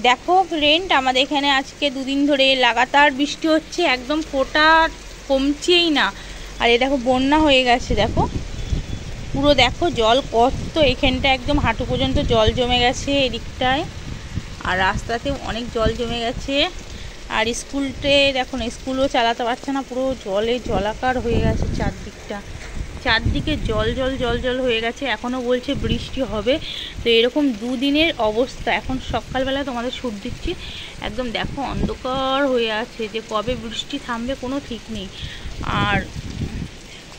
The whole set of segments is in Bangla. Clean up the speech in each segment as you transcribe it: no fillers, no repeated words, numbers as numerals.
দেখো ফ্রেন্ড, আমাদের এখানে আজকে দুদিন ধরে লাগাতার বৃষ্টি হচ্ছে, একদম ফোঁটা কমছেই না। আর এ দেখো বন্যা হয়ে গেছে, দেখো পুরো দেখো জল কত, এখানটা একদম হাঁটু পর্যন্ত জল জমে গেছে এদিকটায়। আর রাস্তাতেও অনেক জল জমে গেছে। আর স্কুলতে দেখো না, স্কুলও চালাতে পারছে না, পুরো জলে জলাকার হয়ে গেছে চারদিকে জল জল জল জল হয়ে গেছে। এখনও বলছে বৃষ্টি হবে। তো এরকম দুদিনের অবস্থা। এখন সকালবেলা তোমাদের শ্যুট দিচ্ছি, একদম দেখো অন্ধকার হয়ে আছে, যে কবে বৃষ্টি থামবে কোনো ঠিক নেই। আর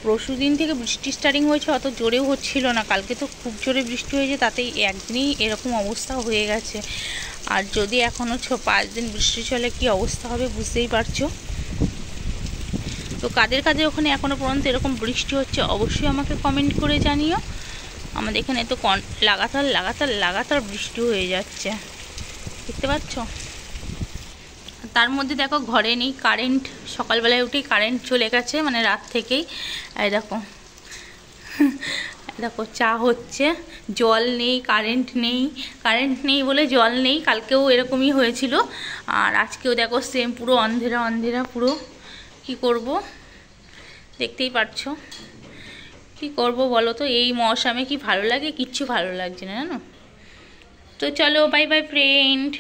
পরশু দিন থেকে বৃষ্টি স্টার্টিং হয়েছে, অত জোরেও হচ্ছিল না। কালকে তো খুব জোরে বৃষ্টি হয়েছে, তাতেই একদিনই এরকম অবস্থা হয়ে গেছে। আর যদি এখনও 5 দিন বৃষ্টি চলে কি অবস্থা হবে বুঝতেই পারছো। তো কাদের কাদের ওখানে এখনও পর্যন্ত এরকম বৃষ্টি হচ্ছে অবশ্যই আমাকে কমেন্ট করে জানিও। আমাদের এখানে তো লাগাতার লাগাতার লাগাতার বৃষ্টি হয়ে যাচ্ছে, দেখতে পাচ্ছ। তার মধ্যে দেখো ঘরে নেই কারেন্ট, সকালবেলায় উঠেই কারেন্ট চলে গেছে, মানে রাত থেকেই। এই দেখো দেখো চা হচ্ছে, জল নেই, কারেন্ট নেই বলে জল নেই। কালকেও এরকমই হয়েছিল, আর আজকেও দেখো সেম, পুরো অন্ধেরা অন্ধেরা পুরো। কি করব, দেখতেই পাচ্ছ। কি করব বলো তো, এই মৌসুমে কি ভালো লাগে? কিচ্ছু ভালো লাগছে না, জানো। তো চলো, বাই বাই ফ্রেন্ড।